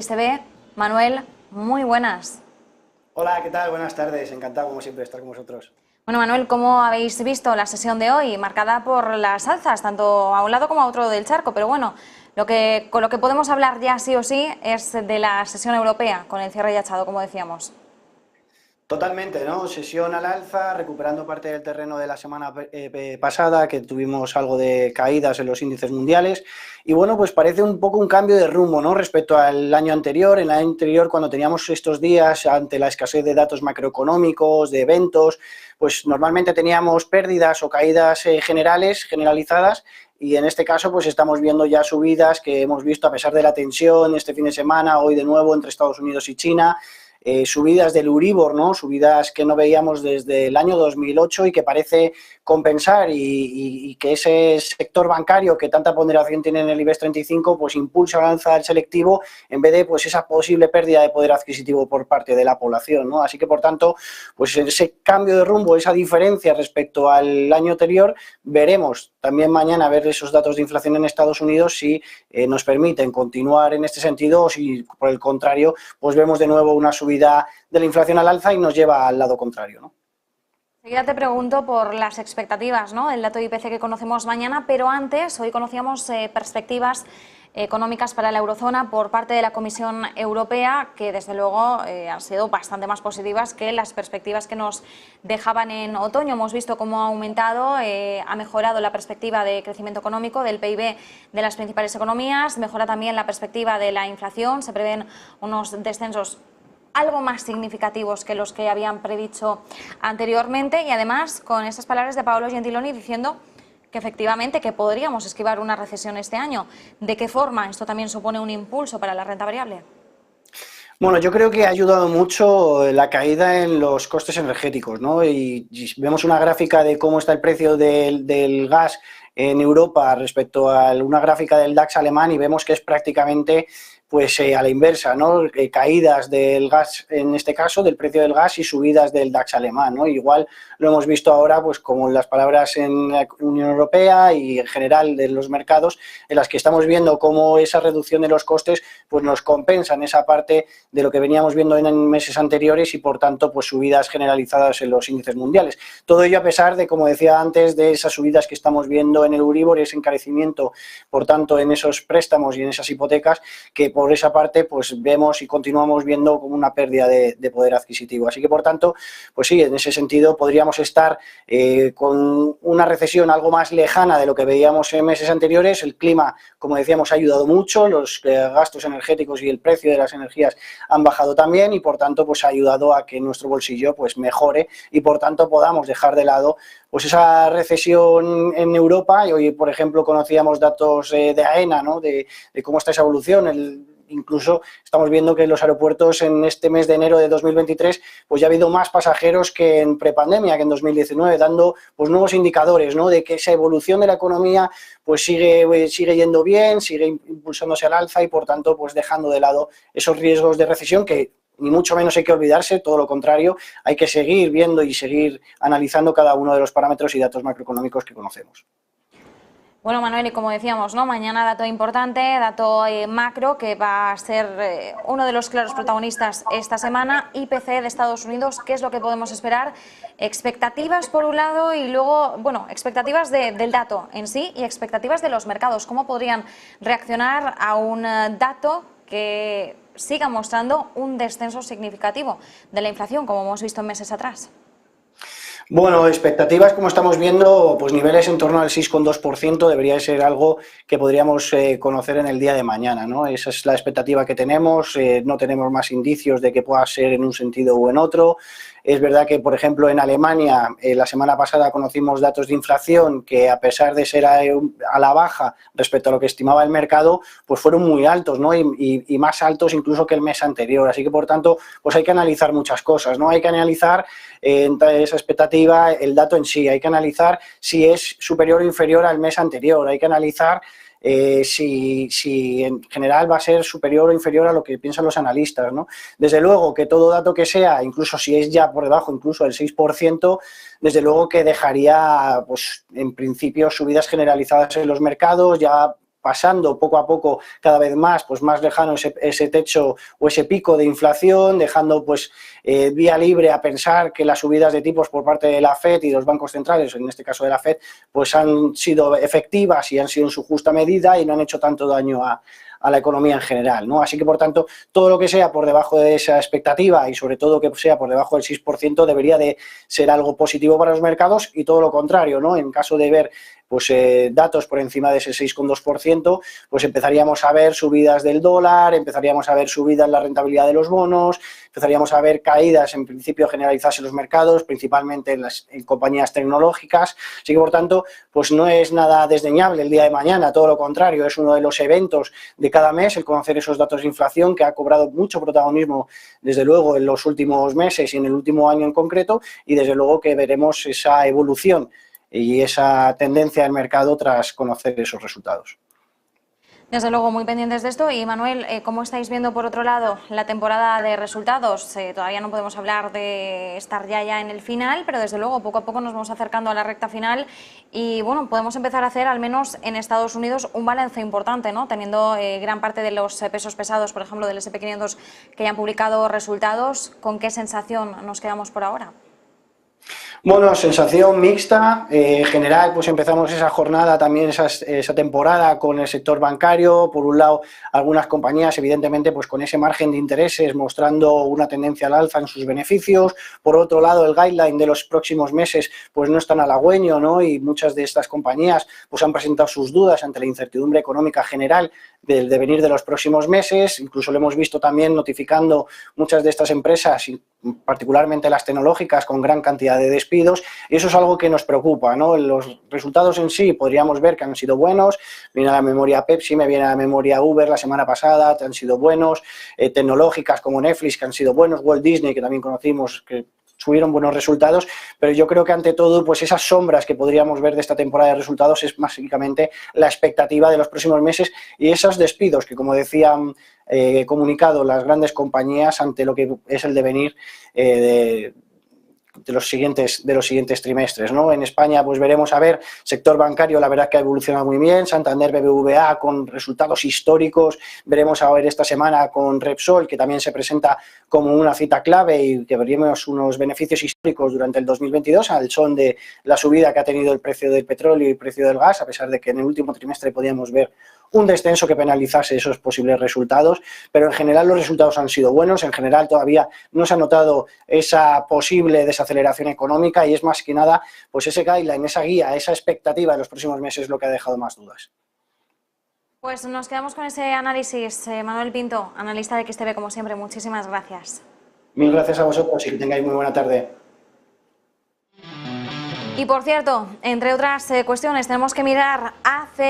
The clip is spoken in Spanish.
SB, Manuel, muy buenas. Hola, ¿qué tal? Buenas tardes. Encantado, como siempre, de estar con vosotros. Bueno, Manuel, ¿cómo habéis visto la sesión de hoy? Marcada por las alzas, tanto a un lado como a otro del charco, pero bueno, con lo que podemos hablar ya sí o sí es de la sesión europea, con el cierre ya echado, como decíamos. Totalmente, ¿no? Sesión al alza, recuperando parte del terreno de la semana pasada, que tuvimos algo de caídas en los índices mundiales. Y bueno, pues parece un poco un cambio de rumbo, ¿no? Respecto al año anterior. En el año anterior, cuando teníamos estos días ante la escasez de datos macroeconómicos, de eventos, pues normalmente teníamos pérdidas o caídas generalizadas. Y en este caso, pues estamos viendo ya subidas que hemos visto a pesar de la tensión este fin de semana, hoy de nuevo entre Estados Unidos y China. Subidas del Euribor, ¿no? Subidas que no veíamos desde el año 2008 y que parece compensar y que ese sector bancario que tanta ponderación tiene en el IBEX 35 pues impulsa al alza del selectivo en vez de pues esa posible pérdida de poder adquisitivo por parte de la población, ¿no? Así que por tanto pues ese cambio de rumbo, esa diferencia respecto al año anterior, veremos también mañana ver esos datos de inflación en Estados Unidos si nos permiten continuar en este sentido o si por el contrario pues vemos de nuevo una subida de la inflación al alza y nos lleva al lado contrario, ¿no? Enseguida te pregunto por las expectativas, ¿no? El dato IPC que conocemos mañana, pero antes, hoy conocíamos perspectivas económicas para la eurozona por parte de la Comisión Europea, que desde luego han sido bastante más positivas que las perspectivas que nos dejaban en otoño. Hemos visto cómo ha aumentado, ha mejorado la perspectiva de crecimiento económico del PIB de las principales economías, mejora también la perspectiva de la inflación, se prevén unos descensos algo más significativos que los que habían predicho anteriormente y además con esas palabras de Paolo Gentiloni diciendo que efectivamente que podríamos esquivar una recesión este año. ¿De qué forma esto también supone un impulso para la renta variable? Bueno, yo creo que ha ayudado mucho la caída en los costes energéticos, ¿no? Y vemos una gráfica de cómo está el precio del gas en Europa respecto a una gráfica del DAX alemán y vemos que es prácticamente pues a la inversa, ¿no? Caídas del gas, en este caso, del precio del gas y subidas del DAX alemán, ¿no? Igual lo hemos visto ahora, pues como las palabras en la Unión Europea y en general de los mercados, en las que estamos viendo cómo esa reducción de los costes pues nos compensan esa parte de lo que veníamos viendo en meses anteriores y por tanto pues subidas generalizadas en los índices mundiales. Todo ello a pesar de, como decía antes, de esas subidas que estamos viendo en el Euribor y ese encarecimiento, por tanto, en esos préstamos y en esas hipotecas que por esa parte pues vemos y continuamos viendo como una pérdida de poder adquisitivo. Así que por tanto, pues sí, en ese sentido podríamos estar con una recesión algo más lejana de lo que veíamos en meses anteriores. El clima, como decíamos, ha ayudado mucho, los gastos energéticos y el precio de las energías han bajado también y por tanto pues ha ayudado a que nuestro bolsillo pues mejore y por tanto podamos dejar de lado pues esa recesión en Europa. Y hoy, por ejemplo, conocíamos datos de AENA, ¿no? de cómo está esa evolución. Incluso estamos viendo que en los aeropuertos en este mes de enero de 2023 pues ya ha habido más pasajeros que en prepandemia, que en 2019, dando pues nuevos indicadores, ¿no? De que esa evolución de la economía pues sigue yendo bien, sigue impulsándose al alza y por tanto pues dejando de lado esos riesgos de recesión que ni mucho menos hay que olvidarse, todo lo contrario, hay que seguir viendo y seguir analizando cada uno de los parámetros y datos macroeconómicos que conocemos. Bueno, Manuel, y como decíamos, ¿no? Mañana dato importante, dato macro, que va a ser uno de los claros protagonistas esta semana, IPC de Estados Unidos. ¿Qué es lo que podemos esperar? Expectativas por un lado y luego, bueno, expectativas del dato en sí y expectativas de los mercados. ¿Cómo podrían reaccionar a un dato que siga mostrando un descenso significativo de la inflación, como hemos visto en meses atrás? Bueno, expectativas, como estamos viendo, pues niveles en torno al 6,2% debería ser algo que podríamos conocer en el día de mañana, ¿no? Esa es la expectativa que tenemos, no tenemos más indicios de que pueda ser en un sentido u en otro. Es verdad que, por ejemplo, en Alemania, la semana pasada conocimos datos de inflación que, a pesar de ser a la baja respecto a lo que estimaba el mercado, pues fueron muy altos, ¿no? Y más altos incluso que el mes anterior. Así que, por tanto, pues hay que analizar muchas cosas, ¿no? Hay que analizar esa expectativa, el dato en sí, hay que analizar si es superior o inferior al mes anterior, hay que analizar si en general va a ser superior o inferior a lo que piensan los analistas, ¿no? Desde luego que todo dato que sea, incluso si es ya por debajo incluso del 6%, desde luego que dejaría, pues en principio, subidas generalizadas en los mercados, ya pasando poco a poco cada vez más, pues más lejano ese techo o ese pico de inflación, dejando pues vía libre a pensar que las subidas de tipos por parte de la FED y los bancos centrales, en este caso de la FED, pues han sido efectivas y han sido en su justa medida y no han hecho tanto daño a la economía en general, ¿no? Así que, por tanto, todo lo que sea por debajo de esa expectativa y sobre todo que sea por debajo del 6% debería de ser algo positivo para los mercados y todo lo contrario, ¿no? En caso de ver pues datos por encima de ese 6,2%, pues empezaríamos a ver subidas del dólar, empezaríamos a ver subidas en la rentabilidad de los bonos, empezaríamos a ver caídas en principio generalizadas en los mercados, principalmente en compañías tecnológicas. Así que, por tanto, pues no es nada desdeñable el día de mañana, todo lo contrario, es uno de los eventos de cada mes el conocer esos datos de inflación que ha cobrado mucho protagonismo, desde luego, en los últimos meses y en el último año en concreto, y desde luego que veremos esa evolución y esa tendencia del mercado tras conocer esos resultados. Desde luego, muy pendientes de esto. Y Manuel, ¿cómo estáis viendo, por otro lado, la temporada de resultados? Todavía no podemos hablar de estar ya en el final, pero desde luego poco a poco nos vamos acercando a la recta final y bueno, podemos empezar a hacer, al menos en Estados Unidos, un balance importante, ¿no? Teniendo gran parte de los pesos pesados, por ejemplo, del S&P 500 que ya han publicado resultados. ¿Con qué sensación nos quedamos por ahora? Bueno, sensación mixta. En general, pues empezamos esa jornada, también esa temporada con el sector bancario. Por un lado, algunas compañías, evidentemente, pues con ese margen de intereses mostrando una tendencia al alza en sus beneficios. Por otro lado, el guideline de los próximos meses, pues no es tan halagüeño, ¿no? Y muchas de estas compañías, pues han presentado sus dudas ante la incertidumbre económica general del devenir de los próximos meses. Incluso lo hemos visto también notificando muchas de estas empresas, particularmente las tecnológicas, con gran cantidad de despidos, y eso es algo que nos preocupa, ¿no? Los resultados en sí podríamos ver que han sido buenos, viene a la memoria Pepsi, me viene a la memoria Uber la semana pasada, han sido buenos, tecnológicas como Netflix que han sido buenos, Walt Disney que también conocimos que tuvieron buenos resultados, pero yo creo que ante todo, pues esas sombras que podríamos ver de esta temporada de resultados es básicamente la expectativa de los próximos meses y esos despidos que, como decían comunicado las grandes compañías ante lo que es el devenir de los siguientes trimestres, ¿no? En España, pues veremos a ver, sector bancario, la verdad que ha evolucionado muy bien, Santander, BBVA con resultados históricos, veremos a ver esta semana con Repsol, que también se presenta como una cita clave y que veremos unos beneficios históricos durante el 2022 al son de la subida que ha tenido el precio del petróleo y el precio del gas, a pesar de que en el último trimestre podíamos ver un descenso que penalizase esos posibles resultados, pero en general los resultados han sido buenos, en general todavía no se ha notado esa posible desaceleración económica y es más que nada pues ese guideline, esa guía, esa expectativa de los próximos meses lo que ha dejado más dudas. Pues nos quedamos con ese análisis. Manuel Pinto, analista de XTB, como siempre, muchísimas gracias. Mil gracias a vosotros y que tengáis muy buena tarde. Y por cierto, entre otras cuestiones, tenemos que mirar hacia